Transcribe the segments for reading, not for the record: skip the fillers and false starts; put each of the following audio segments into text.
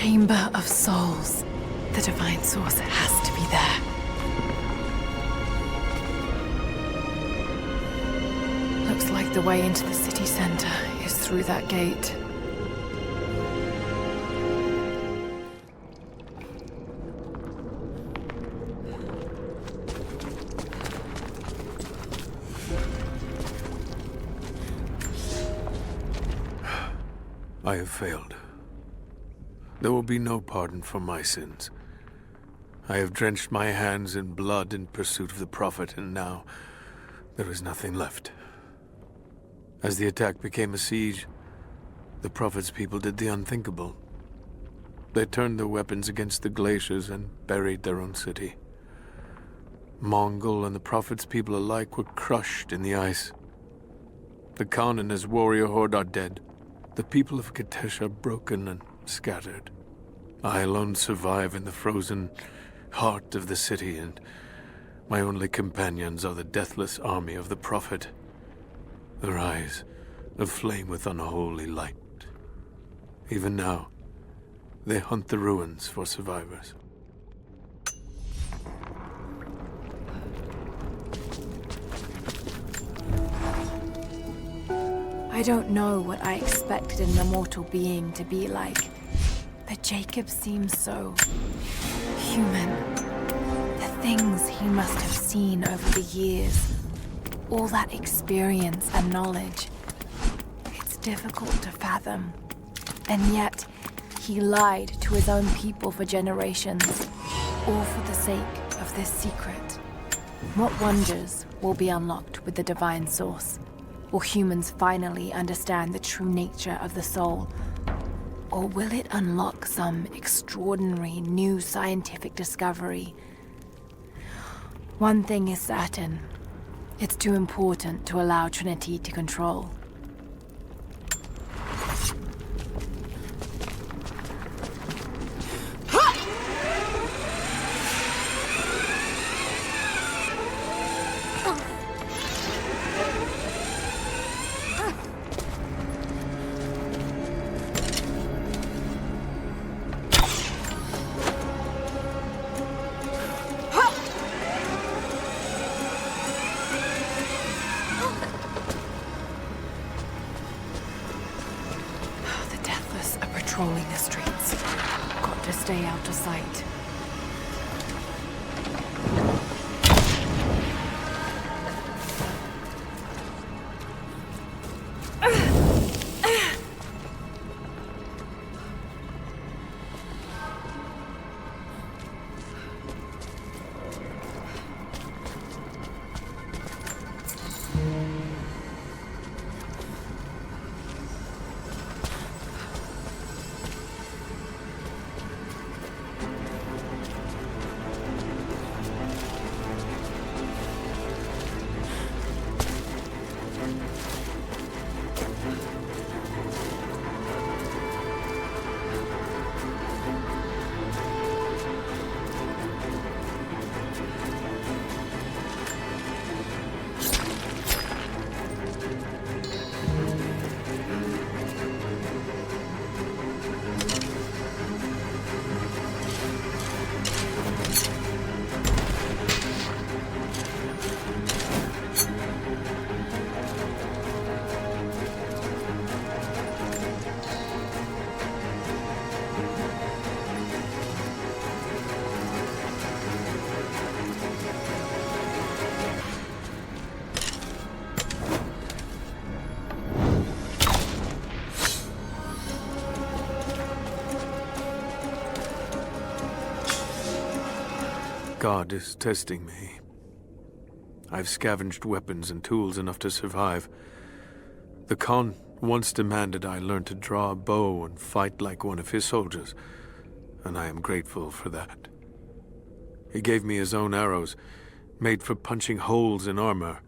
Chamber of Souls. The divine source has to be there. Looks like the way into the city center is through that gate. I have failed. There will be no pardon for my sins. I have drenched my hands in blood in pursuit of the Prophet, and now there is nothing left. As the attack became a siege, the Prophet's people did the unthinkable. They turned their weapons against the glaciers and buried their own city. Mongol and the Prophet's people alike were crushed in the ice. The Khan and his warrior horde are dead. The people of Katesh are broken and scattered. I alone survive in the frozen heart of the city, and my only companions are the deathless army of the Prophet, their eyes aflame with unholy light. Even now, they hunt the ruins for survivors. I don't know what I expected an immortal being to be like, but Jacob seems so human. The things he must have seen over the years, all that experience and knowledge, it's difficult to fathom. And yet, he lied to his own people for generations, all for the sake of this secret. What wonders will be unlocked with the divine source? Will humans finally understand the true nature of the soul? Or will it unlock some extraordinary new scientific discovery? One thing is certain. It's too important to allow Trinity to control. Patrolling the streets. Got to stay out of sight. God is testing me. I've scavenged weapons and tools enough to survive. The Khan once demanded I learn to draw a bow and fight like one of his soldiers, and I am grateful for that. He gave me his own arrows, made for punching holes in armor.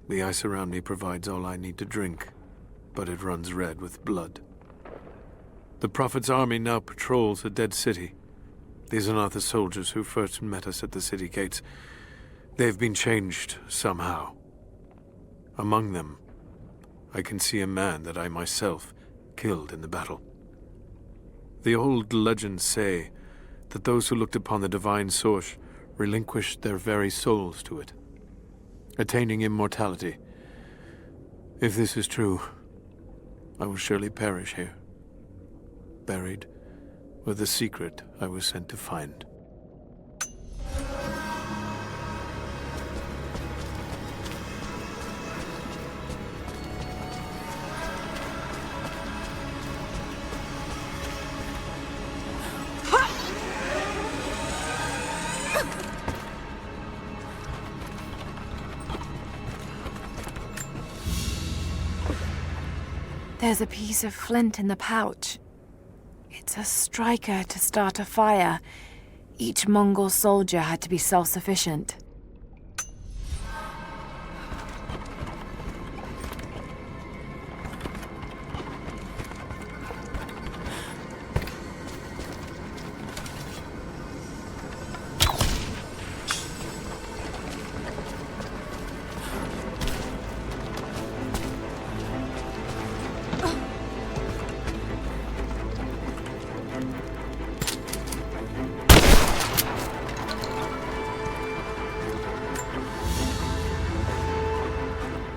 The ice around me provides all I need to drink, but it runs red with blood. The Prophet's army now patrols the dead city. These are not the soldiers who first met us at the city gates. They've been changed somehow. Among them, I can see a man that I myself killed in the battle. The old legends say that those who looked upon the divine source relinquished their very souls to it, attaining immortality. If this is true, I will surely perish here, buried with the secret I was sent to find. There's a piece of flint in the pouch. It's a striker to start a fire. Each Mongol soldier had to be self-sufficient.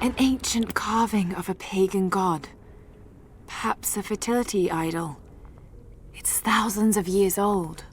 An ancient carving of a pagan god. Perhaps a fertility idol. It's thousands of years old.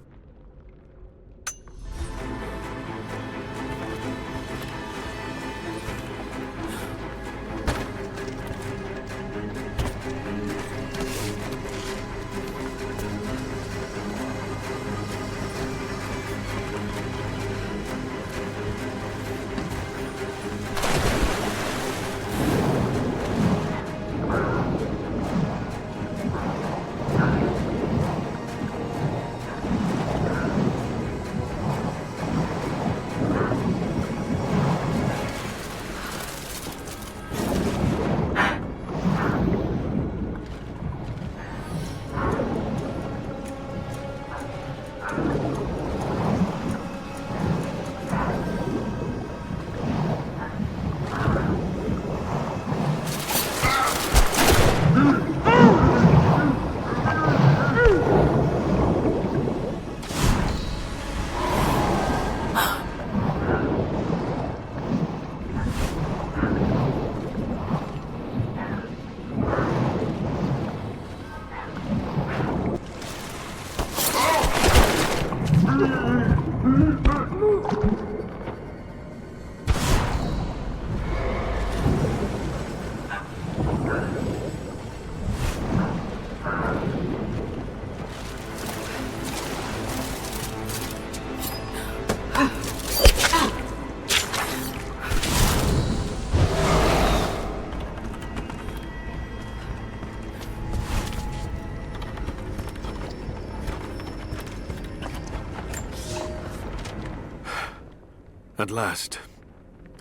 At last,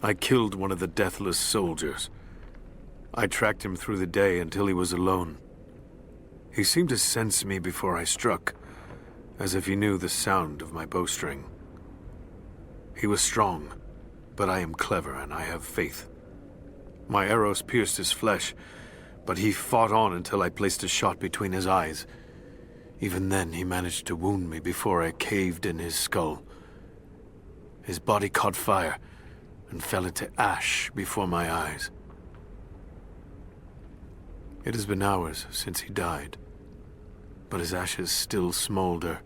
I killed one of the deathless soldiers. I tracked him through the day until he was alone. He seemed to sense me before I struck, as if he knew the sound of my bowstring. He was strong, but I am clever and I have faith. My arrows pierced his flesh, but he fought on until I placed a shot between his eyes. Even then, he managed to wound me before I caved in his skull. His body caught fire and fell into ash before my eyes. It has been hours since he died, but his ashes still smolder,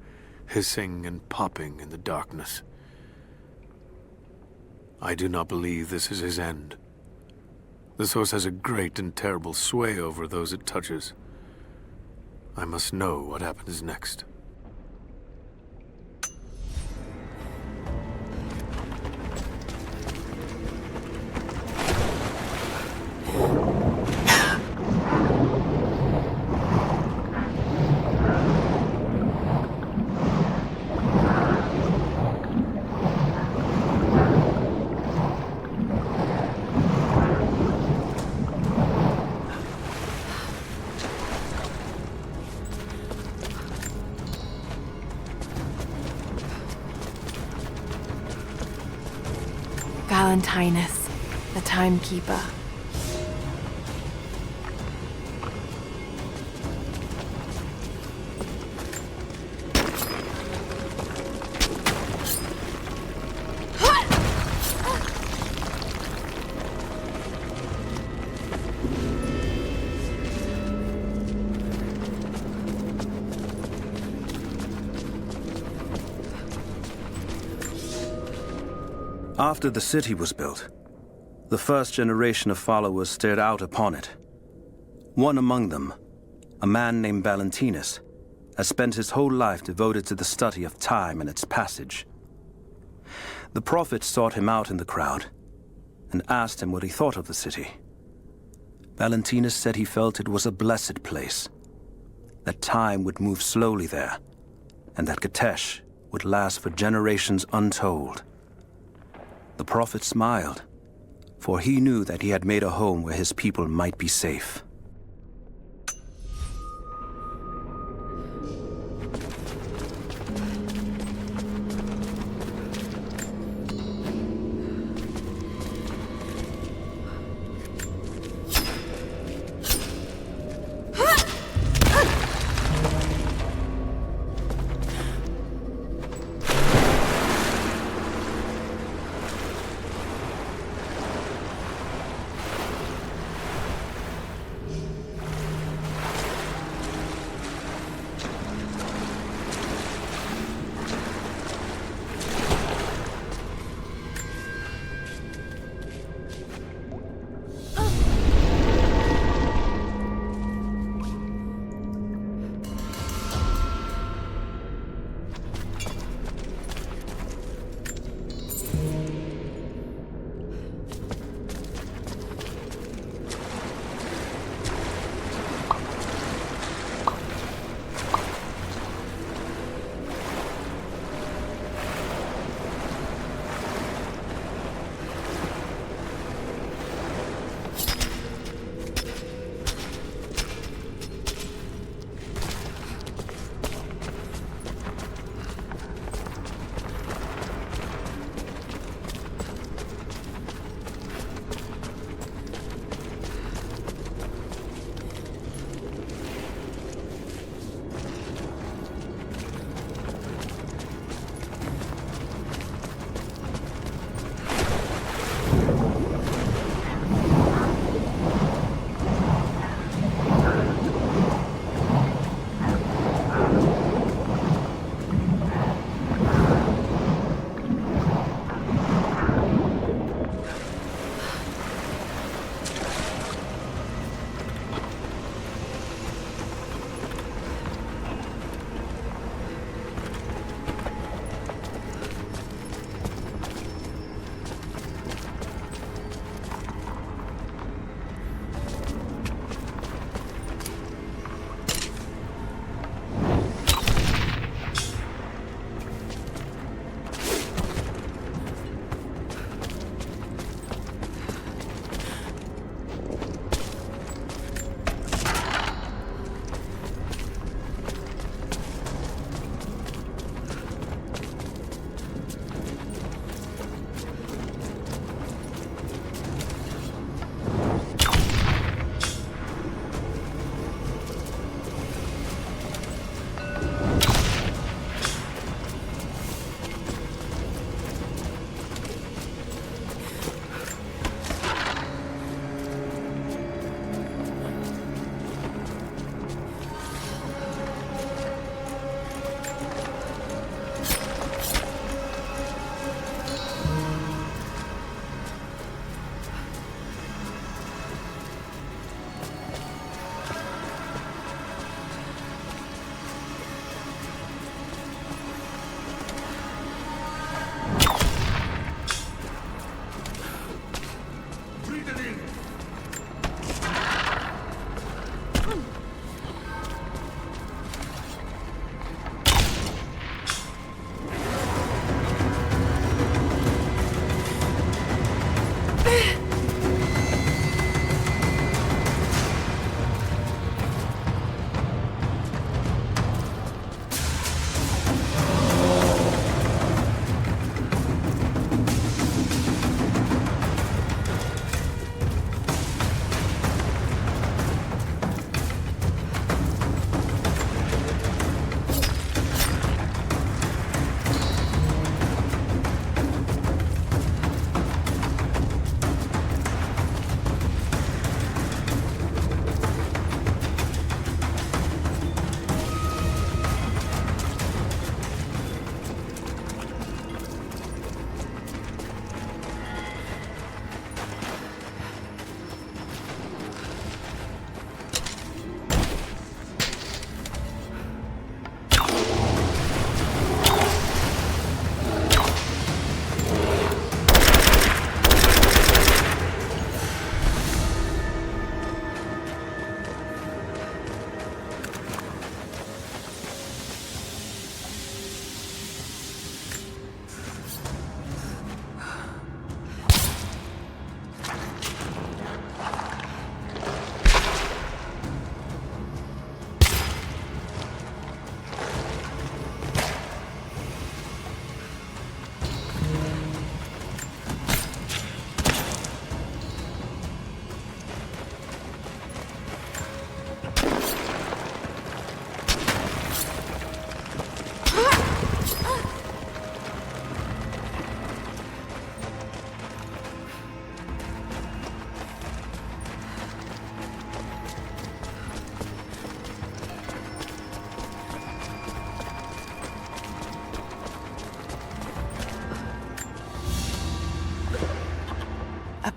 hissing and popping in the darkness. I do not believe this is his end. The source has a great and terrible sway over those it touches. I must know what happens next. Valentinus, the timekeeper. After the city was built, the first generation of followers stared out upon it. One among them, a man named Valentinus, has spent his whole life devoted to the study of time and its passage. The prophet sought him out in the crowd and asked him what he thought of the city. Valentinus said he felt it was a blessed place, that time would move slowly there, and that Katesh would last for generations untold. The prophet smiled, for he knew that he had made a home where his people might be safe.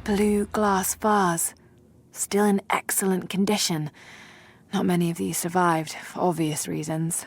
blue glass vase, still in excellent condition. Not many of these survived, for obvious reasons.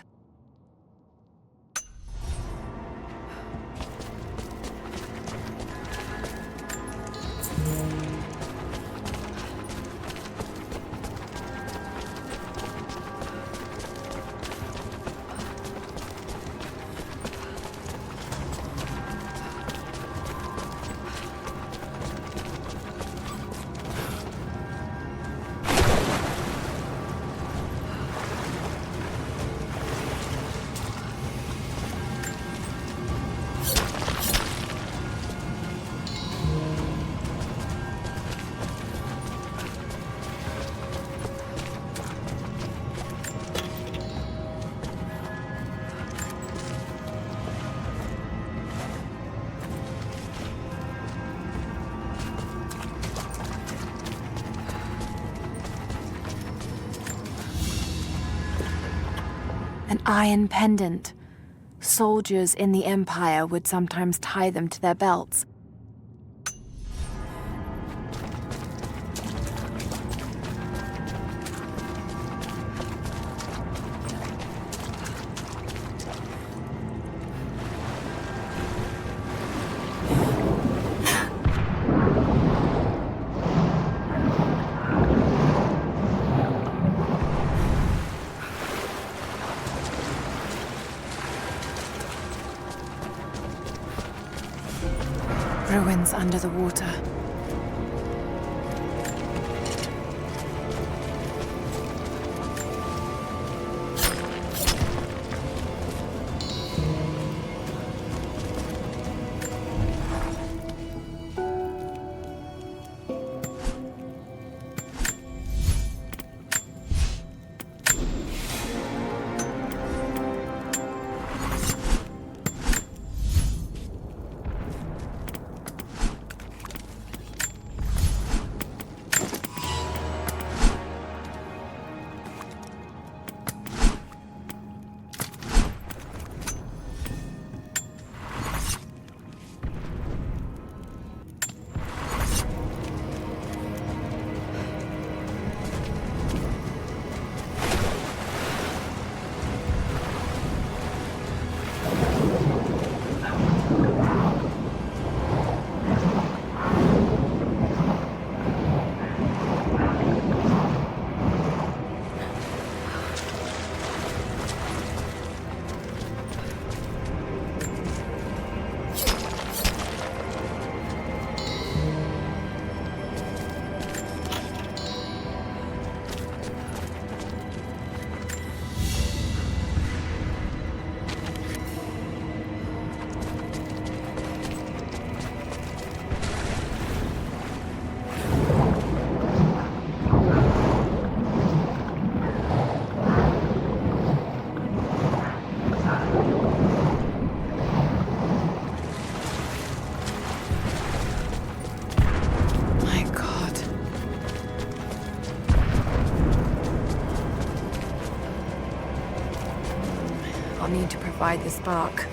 An iron pendant. Soldiers in the Empire would sometimes tie them to their belts. Ruins under the water. I'll need to provide the spark.